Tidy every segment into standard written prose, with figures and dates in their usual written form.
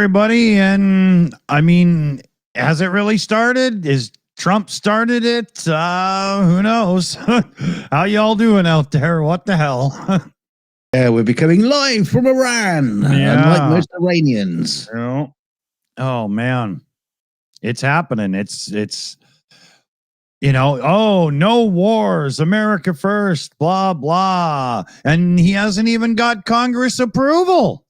everybody. And I mean, has it really started? Is Trump started it? Who knows? How y'all doing out there? What the hell? Yeah, we're becoming live from Iran, unlike most Iranians. Oh man, it's happening. It's oh, no wars, America first, blah blah, and he hasn't even got Congress approval.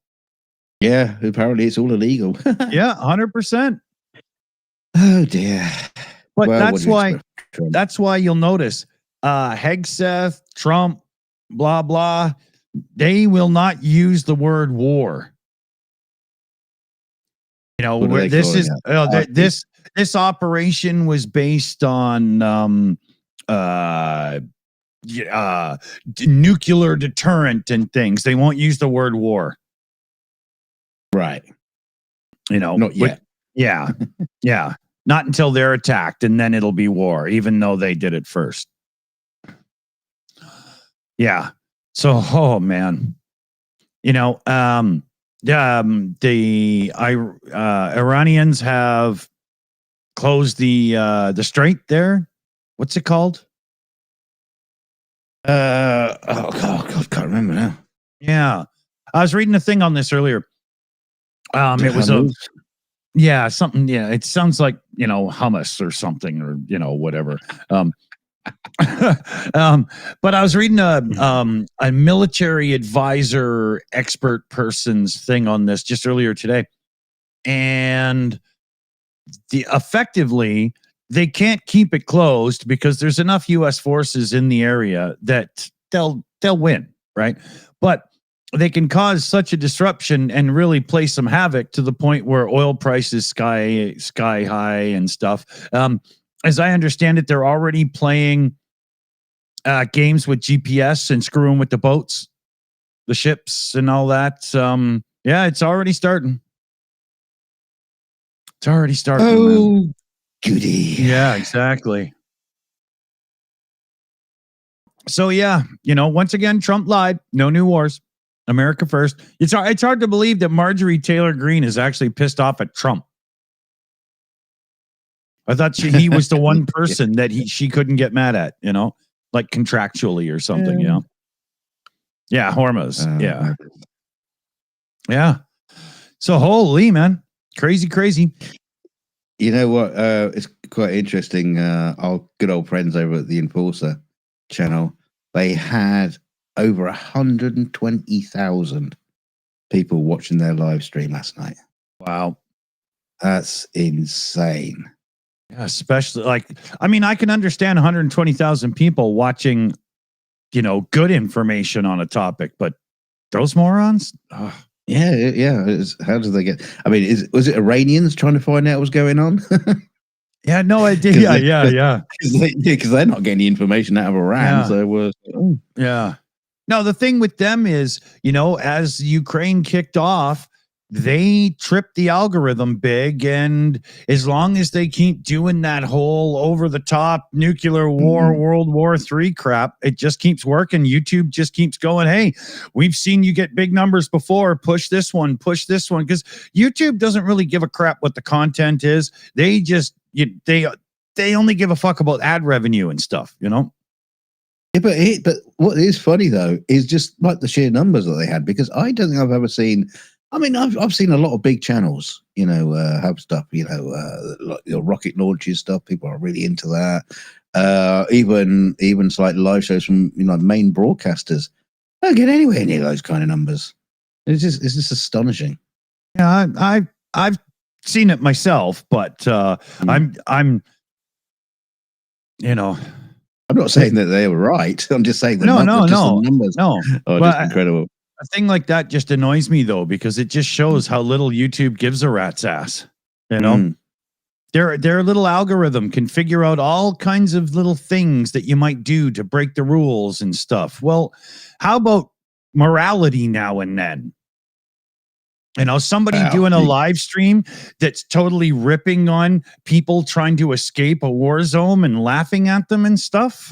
Yeah, apparently it's all illegal. Yeah, 100%. Oh dear. But well, that's why you'll notice Hegseth, Trump, blah blah, they will not use the word war. This is this operation was based on nuclear deterrent and things. They won't use the word war. Right. Not yet. Yeah. Yeah. Not until they're attacked, and then it'll be war, even though they did it first. Yeah. So, oh man, the Iranians have closed the strait there. What's it called? Oh God, can't remember now. Yeah, I was reading a thing on this earlier. It was something. Yeah, it sounds like hummus or something, or whatever. But I was reading a military advisor expert person's thing on this just earlier today, and effectively they can't keep it closed because there's enough U.S. forces in the area that they'll win, right? But they can cause such a disruption and really play some havoc to the point where oil prices sky high and stuff. As I understand it, they're already playing games with GPS and screwing with the boats, the ships, and all that. Yeah, it's already starting. It's already starting. Oh, man. Goody. Yeah, exactly. So yeah, once again, Trump lied. No new wars. America first. It's hard to believe that Marjorie Taylor Greene is actually pissed off at Trump. I thought he was the one person that she couldn't get mad at, like contractually or something, Yeah, Hormuz. Yeah. So holy man, crazy. You know what? It's quite interesting. Our good old friends over at the Enforcer channel, they had over 120,000 people watching their live stream last night. Wow. That's insane. Yeah, especially I can understand 120,000 people watching, good information on a topic, but those morons? Oh. Yeah. How did they get? I mean, was it Iranians trying to find out what's going on? Yeah, no idea. Yeah. Because they're not getting the information out of Iran. So yeah. No, the thing with them is, as Ukraine kicked off, they tripped the algorithm big, and as long as they keep doing that whole over-the-top nuclear war, World War III crap, it just keeps working. YouTube just keeps going, hey, we've seen you get big numbers before, push this one, because YouTube doesn't really give a crap what the content is. They just, they only give a fuck about ad revenue and stuff, Yeah, but what is funny though is just like the sheer numbers that they had, because I don't think I've ever seen. I mean, I've seen a lot of big channels, have stuff, like rocket launches stuff. People are really into that. Even like live shows from main broadcasters. I don't get anywhere near those kind of numbers. It's just astonishing. Yeah, I've seen it myself, but I'm not saying that they were right. I'm just saying that the numbers are just incredible. A thing like that just annoys me though, because it just shows how little YouTube gives a rat's ass. Their little algorithm can figure out all kinds of little things that you might do to break the rules and stuff. Well, how about morality now and then? Somebody doing a live stream that's totally ripping on people trying to escape a war zone and laughing at them and stuff.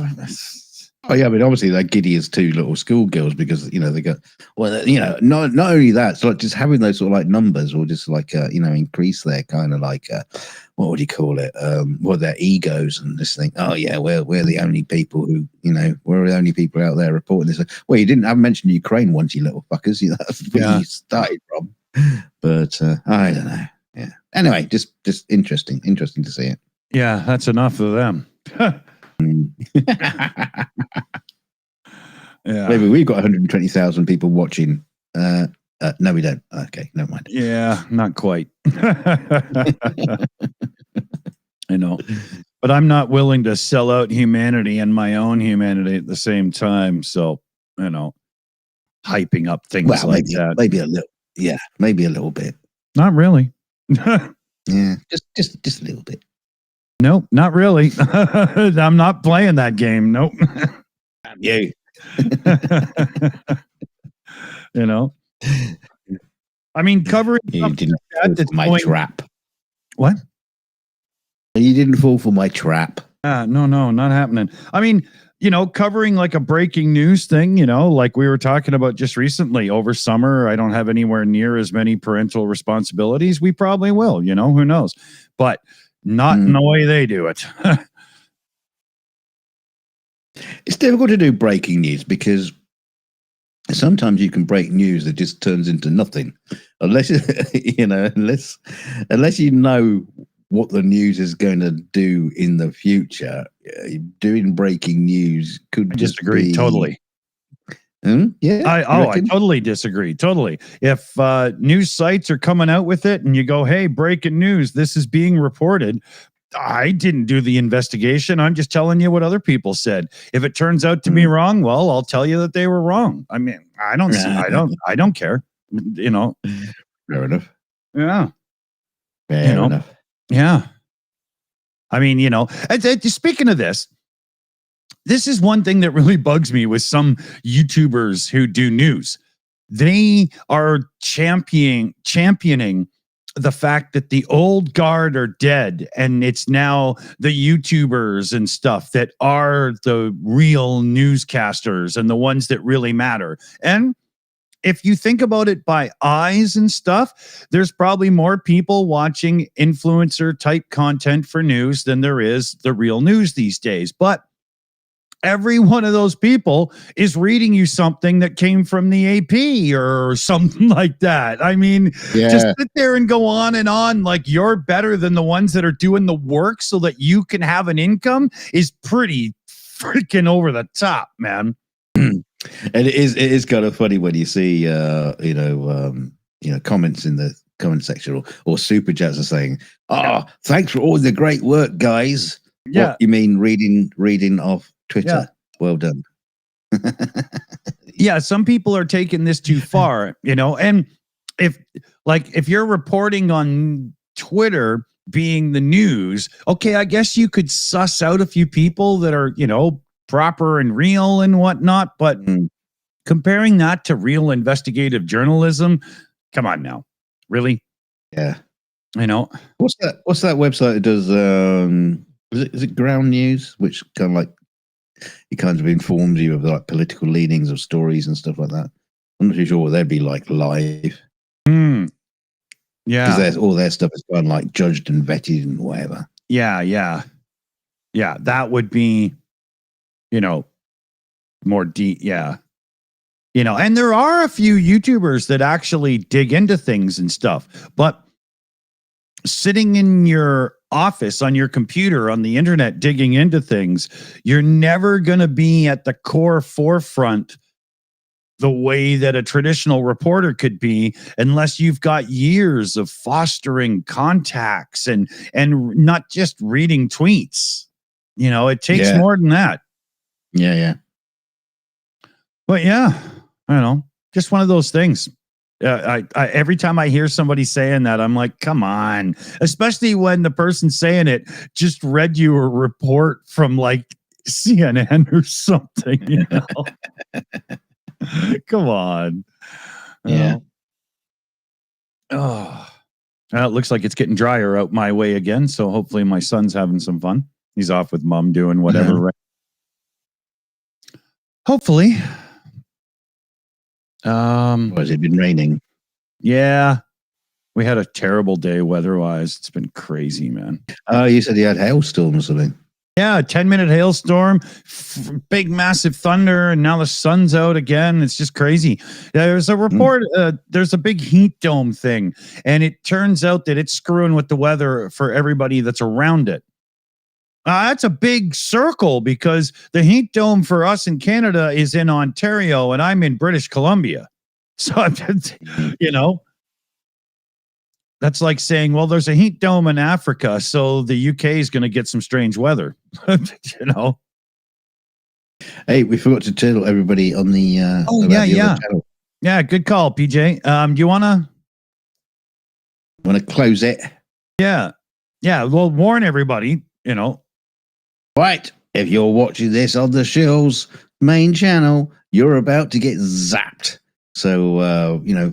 Oh yeah, I mean, obviously they're giddy as two little schoolgirls because they got not only that, so like just having those sort of like numbers or just like increase their kind of like what would you call it? Their egos and this thing. Oh yeah, we're the only people who we're the only people out there reporting this. Well, you haven't mentioned Ukraine once, you little fuckers. That's where you started from. But I don't know. Yeah. Anyway, just interesting to see it. Yeah, that's enough of them. Yeah. Maybe we've got 120,000 people watching. No, we don't. Okay, never mind. Yeah, not quite. I know, but I'm not willing to sell out humanity and my own humanity at the same time. So, hyping up things like that. Maybe a little. Yeah, maybe a little bit. Not really. Yeah, just a little bit. Nope, not really. I'm not playing that game. Nope. You. I mean, covering you didn't fall for my trap. What? You didn't fall for my trap. No, not happening. I mean, covering like a breaking news thing, like we were talking about just recently over summer. I don't have anywhere near as many parental responsibilities. We probably will, who knows, but not in the way they do it. It's difficult to do breaking news because sometimes you can break news that just turns into nothing, unless unless you know what the news is going to do in the future. Doing breaking news could disagree totally. Yeah, I totally disagree. Totally. If news sites are coming out with it and you go, hey, breaking news, this is being reported. I didn't do the investigation. I'm just telling you what other people said. If it turns out to be wrong, well, I'll tell you that they were wrong. I mean, I don't care. Fair enough. Yeah. Fair enough. Yeah. I mean, speaking of this is one thing that really bugs me with some YouTubers who do news. They are championing the fact that the old guard are dead and it's now the YouTubers and stuff that are the real newscasters and the ones that really matter. And if you think about it by eyes and stuff, there's probably more people watching influencer type content for news than there is the real news these days. But every one of those people is reading you something that came from the AP or something like that. I mean, just sit there and go on and on like you're better than the ones that are doing the work so that you can have an income is pretty freaking over the top, man. And it is kind of funny when you see comments in the comment section or super chats are saying, thanks for all the great work, guys. Yeah. What, you mean reading off Twitter? Yeah. Well done. Yeah, some people are taking this too far, and if you're reporting on Twitter being the news, okay, I guess you could suss out a few people that are, proper and real and whatnot, but comparing that to real investigative journalism, come on now. Really? Yeah. What's that website that does is it Ground News, which kind of like it kind of informs you of like political leanings of stories and stuff like that. I'm not too sure what they'd be like live. Yeah, because all their stuff is kind of like judged and vetted and whatever. Yeah. That would be, more deep. Yeah, and there are a few YouTubers that actually dig into things and stuff, but sitting in your office on your computer on the internet digging into things, you're never going to be at the core forefront the way that a traditional reporter could be unless you've got years of fostering contacts and not just reading tweets. It takes more than that. Yeah. But yeah, I don't know, just one of those things. I every time I hear somebody saying that, I'm like, come on, especially when the person saying it just read you a report from like CNN or something, Come on. Yeah. It looks like it's getting drier out my way again, so hopefully my son's having some fun. He's off with mom doing whatever. Right? Hopefully. Or has it been raining? Yeah. We had a terrible day weather-wise. It's been crazy, man. Oh, you said you had hailstorm or something. Yeah, a 10-minute hailstorm, big, massive thunder, and now the sun's out again. It's just crazy. There's a report, there's a big heat dome thing, and it turns out that it's screwing with the weather for everybody that's around it. That's a big circle because the heat dome for us in Canada is in Ontario, and I'm in British Columbia. So, you know, that's like saying, well, there's a heat dome in Africa, so the UK is going to get some strange weather. You know. Hey, we forgot to tell everybody on the yeah, channel. Yeah, good call, PJ. Do you want to close it? Yeah. Well, warn everybody. You know. Right. If you're watching this on the Shills main channel, you're about to get zapped. So,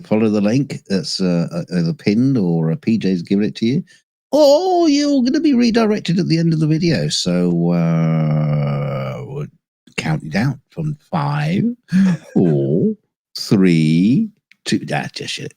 follow the link that's either pinned or PJ's giving it to you, or you're going to be redirected at the end of the video. So, we'll count it down from 5, 4, 3, 2. That's just it.